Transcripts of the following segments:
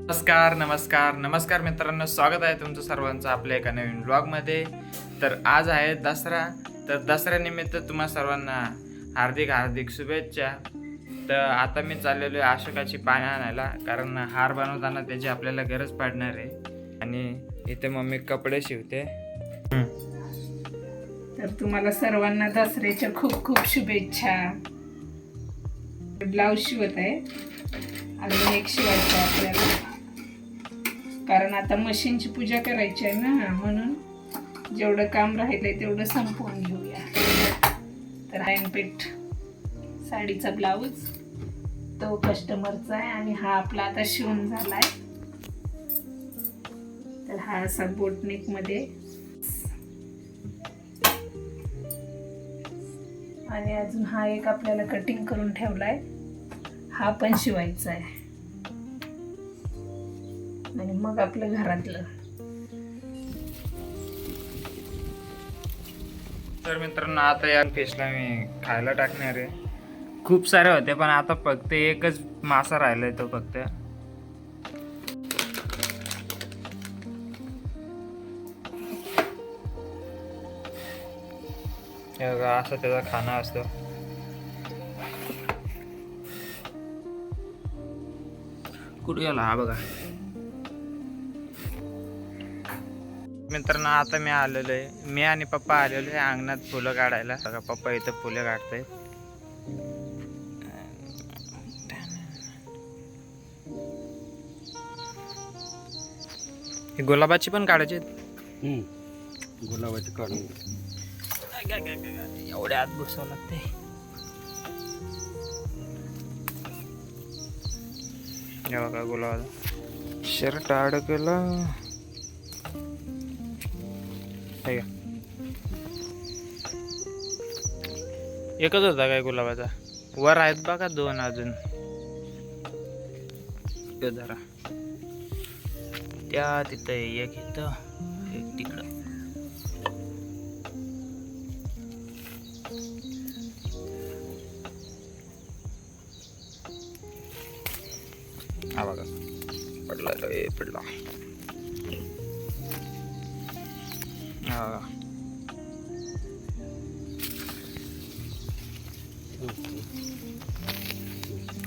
नमस्कार नमस्कार नमस्कार मित्रांनो, स्वागत आहे तुमचं सर्वांचं आपल्या एका नवीन ब्लॉगमध्ये. तर आज आहे दसरा. तर दसऱ्यानिमित्त तुम्हा सर्वांना हार्दिक हार्दिक शुभेच्छा. तर आता मी चाललेलो आहे अशोकाची पाने आणायला, कारण हार बनवताना त्याची आपल्याला गरज पडणार आहे. आणि इथे मम्मी कपडे शिवते. तर तुम्हाला सर्वांना दसऱ्याच्या खूप खूप शुभेच्छा. ब्लाऊज शिवत आहे, अजून एक शिवायचं आहे आपल्याला, कारण आता मशीनची पूजा करायची आहे ना, म्हणून जेवढं काम राहिलंय तेवढं संपवून घेऊया. तर हँडपेट साडीचा ब्लाऊज तो कस्टमरचा आहे आणि हा आपला आता शिवून झालाय. तर हा असा बोटनेक मध्ये आणि अजून हा एक आपल्याला कटिंग करून ठेवलाय, हा पण शिवायचा आहे. आणि मग आपलं घरातलं. तर मित्रांनो, आता या फिशला मी खायला टाकणार आहे. खूप सारे होते पण आता फक्त एकच मासा राहिलाय, तो फक्त. असा त्याचा खाना असतो. कुठे गेला हा बघा. मित्रांनो, आता मी आलेलो आहे, मी आणि पप्पा आलेलो आहे अंगणात फुलं काढायला. बघा पप्पा इथं फुलं काढतायत. ही गुलाबाची पण काढायची आहेत. गुलाबाची काढून एवढ्या आत घुसावं लागते. हे बघा गुलाबाचा शर्ट अडकला. एकच होता काय गुलाबाचा? वर आहेत बघा दोन अजून. जरा त्या तिथं एक इथं एक तिकडं. हा बघा पडला पडला. हा बघा.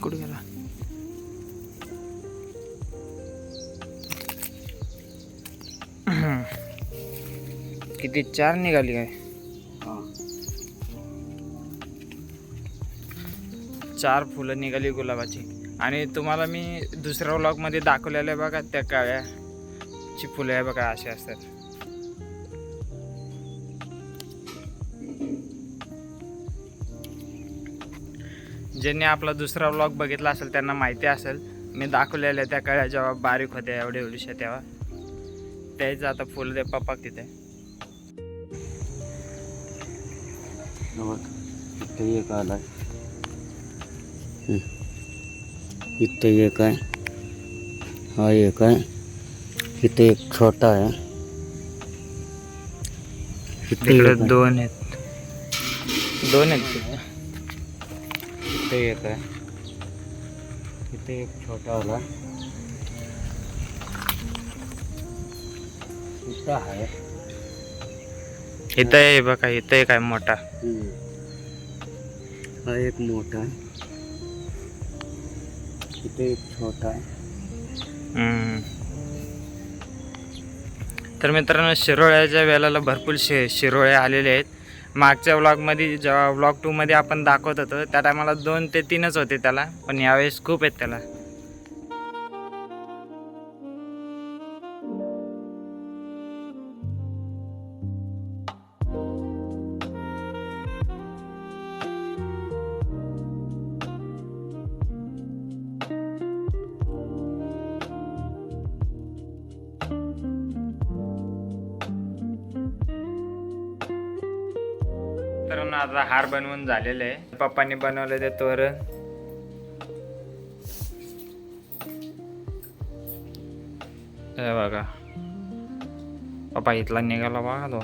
कुठे गेला? किती चार निघाली काय? 4 फुलं निघाली गुलाबाची. आणि तुम्हाला मी दुसऱ्या व्लॉग मध्ये दाखवलेलं आहे बघा, त्या काळ्याची फुलं आहे बघा, अशी असतात. ज्यांनी आपला दुसरा व्लॉग बघितला असेल त्यांना माहिती असेल, मी दाखवलेल्या त्या काळ्या जेव्हा बारीक होत्या एवढ्याशा, तेव्हा त्याचं आता फुल दे पप्पा तिथे. इथे एक आलाय, इथे एक आहे, हा एक आहे, इथे एक छोटा आहे, तिकडे दोन आहेत तिथे. इथे एक आहे, इथे एक छोटा आला, इथं आहे, इथं आहे बघा, इथं एक आहे मोठा. हा एक मोठा आहे, इथे एक छोटा आहे. तर मित्रांनो, शिरोळ्याच्या वेळेला भरपूर शिरोळे आलेले आहेत. मागच्या व्लॉगमध्ये जेव्हा व्लॉग 2 मध्ये आपण दाखवत होतो त्या टायमाला 2 ते 3च होते त्याला, पण यावेळेस खूप आहेत त्याला. तर आता हार बनवून झालेले आहे, पप्पांनी बनवले ते तोरण. हे बघा पप्पा इथला निघाला बघा तो.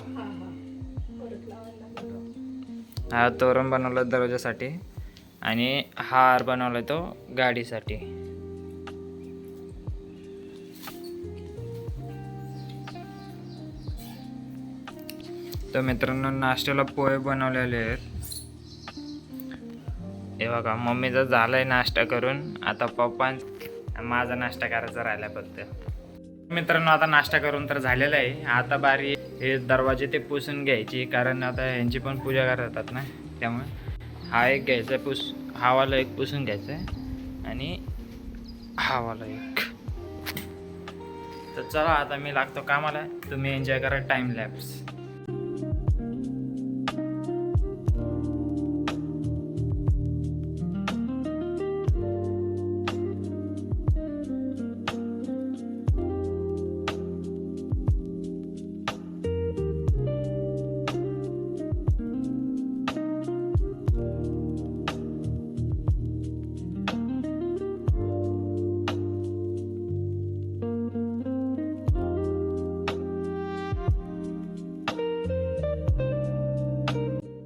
हा तोरण बनवलं दरवाजासाठी. आणि हार बनवला तो गाडीसाठी. तर मित्रांनो नाश्त्याला पोहे बनवलेले आहेत. हे बघा मम्मीचा झालाय नाश्ता करून, आता पप्पा माझा नाश्ता करायचा राहिला फक्त. मित्रांनो आता नाश्ता करून तर झालेला आहे. आता बारी हे दरवाजे ते पुसून घ्यायची, कारण आता यांची पण पूजा करतात ना, त्यामुळे हा एक घ्यायचा हा वाला एक पुसून घ्यायचा आहे आणि हा वाला एक. तर चला आता मी लागतो कामाला, तुम्ही एन्जॉय करा टाइम लॅप्स.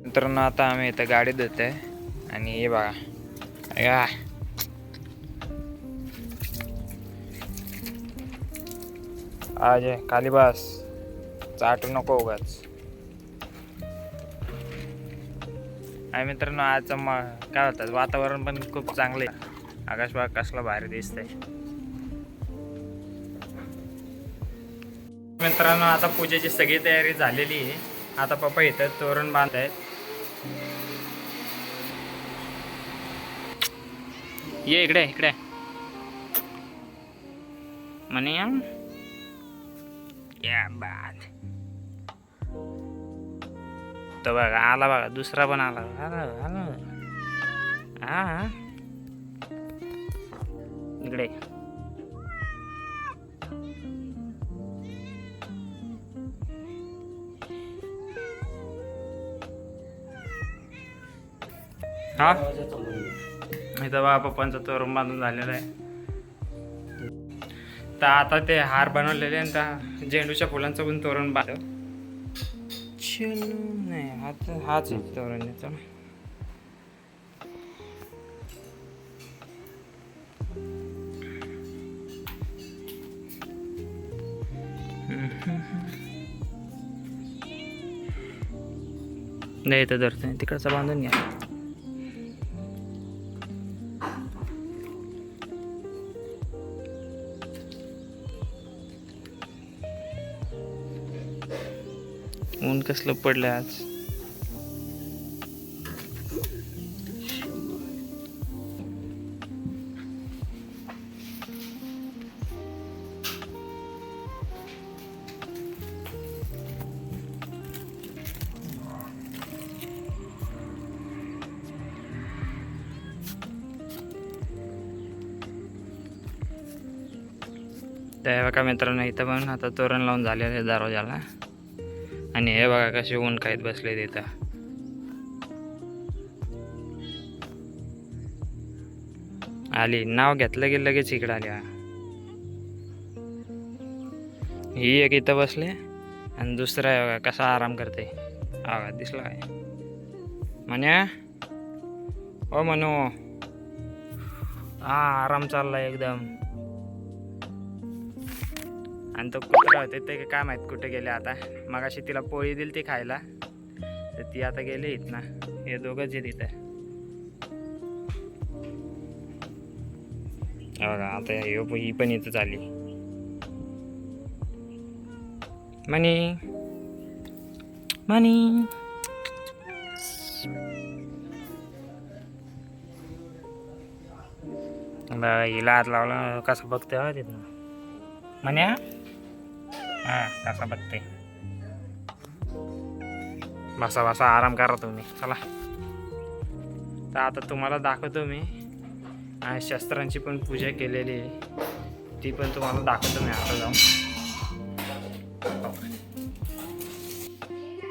मित्रांनो आता आम्ही इथं गाडी धुतोय आणि हे बघा या आज खाली बस, चाटू नको उगाच. आणि मित्रांनो आज काय होतात वातावरण पण खूप चांगले, आकाश बघा कसला भारी दिसतंय. मित्रांनो आता पूजेची सगळी तयारी झालेली आहे. आता पप्पा इथं तोरण बांधतायत. ये इकडे इकडे म्हणे या बाद. तो बघा आला बघा, दुसरा पण आला. हा इकडे हा इथं बा पप्पांचं तोरण बांधून झालेलं आहे. तर आता ते हार बनवलेले आणि त्या झेंडूच्या फुलांचं पण तोरण बांधव. नाही हाच आहे तोरण याचा. नाही इथं धरतोय, तिकडचा बांधून घ्या. ऊन कसलं पडलं आज. त्या बघा मित्रांनो इथं पण आता तोरण लावून झालेलं आहे दरवाजाला. आणि हे बघा कसे ऊन खाईत बसले तिथं. आली नाव घेतलं की लगेच इकडं आली. ही एक इथं बसले आणि दुसरा आहे बघा कसा आराम करते. हा दिसला काय म्हण्या ओ म्हणू. हा आराम चाललाय एकदम. आणि तो कुत्रा होते ते काय माहीत कुठे गेले आता. मगाशी तिला पोळी दिली ती खायला, तर ती आता गेली इथं ना. हे दोघंच आहेत इथं बघा. आता ही पण इथं चालली. मनी मनी हिला हात लावला कसं बघते हा तिथं म्हण्या. हा कसा बघते. बसा बसा आराम करा तुम्ही. चला तर आता तुम्हाला दाखवतो मी. आणि शस्त्रांची पण पूजा केलेली आहे, ती पण तुम्हाला दाखवतो मी आता जाऊन.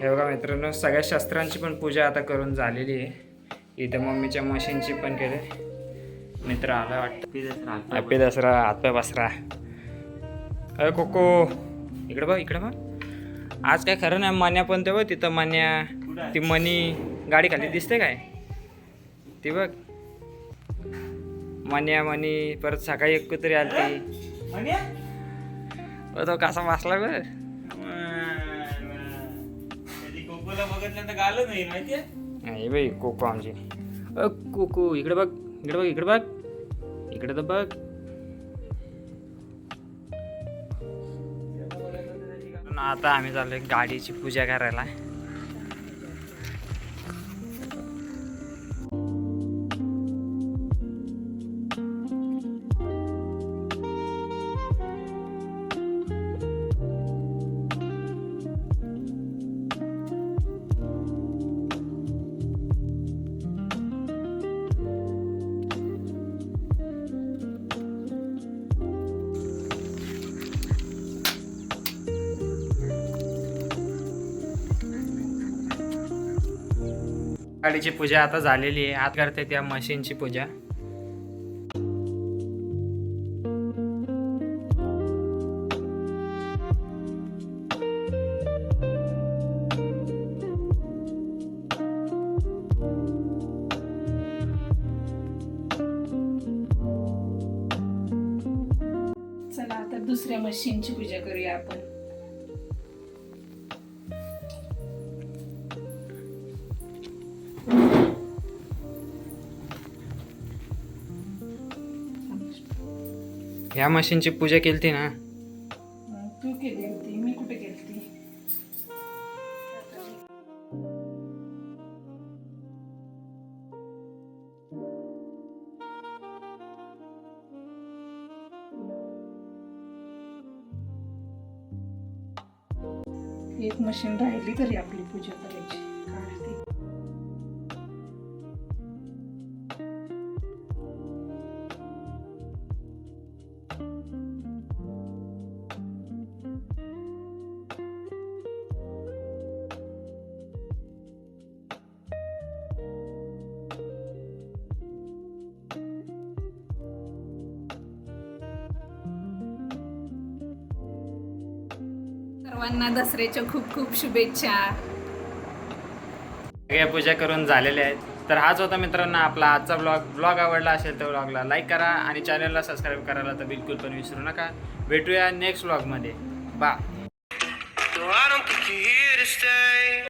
हे बघा मित्रांनो सगळ्या शस्त्रांची पण पूजा आता करून झालेली आहे. इथं मम्मीच्या मशीनची पण केले. मित्र आला वाटतं. हॅपी दसरा. हातपाय बसरा. अरे कोको इकडे बघ इकडे बघ. आज काय खरं नाही. मन्या पण ते बघ तिथं. मन्या ती मनी गाडी खाली दिसते काय ती बघ. मन्या म्हणी परत सकाळी एक कुत्री आलती म्हणे तो कसा बसला ग कधी कोकोला बघितलं तर गालं नाही माहितीये. नाही बाई कोको आमची कोको इकडे बघ इकडे बघ इकडे बघ इकडे तर बघ. आता आम्ही चाललोय गाडीची पूजा करायला. गाडीची पूजा आता झालेली आहे. आता करते त्या मशीनची पूजा. चला आता दुसऱ्या मशीनची पूजा करूया आपण. ह्या मशीनची पूजा केलती ना. तू केली होती, मी कुठे केलती. एक मशीन राहिली तरी आपली पूजा करायची. काढते. सर्वांना दसऱ्याच्या खूप खूप शुभेच्छा. सगळ्या पूजा करून झालेल्या आहेत. तर हाच होता मित्रांनो आपला आजचा ब्लॉग आवडला असेल तर ब्लॉगला लाईक करा आणि चॅनलला सबस्क्राईब करायला तर बिलकुल पण विसरू नका. भेटूया नेक्स्ट ब्लॉगमध्ये. बाय.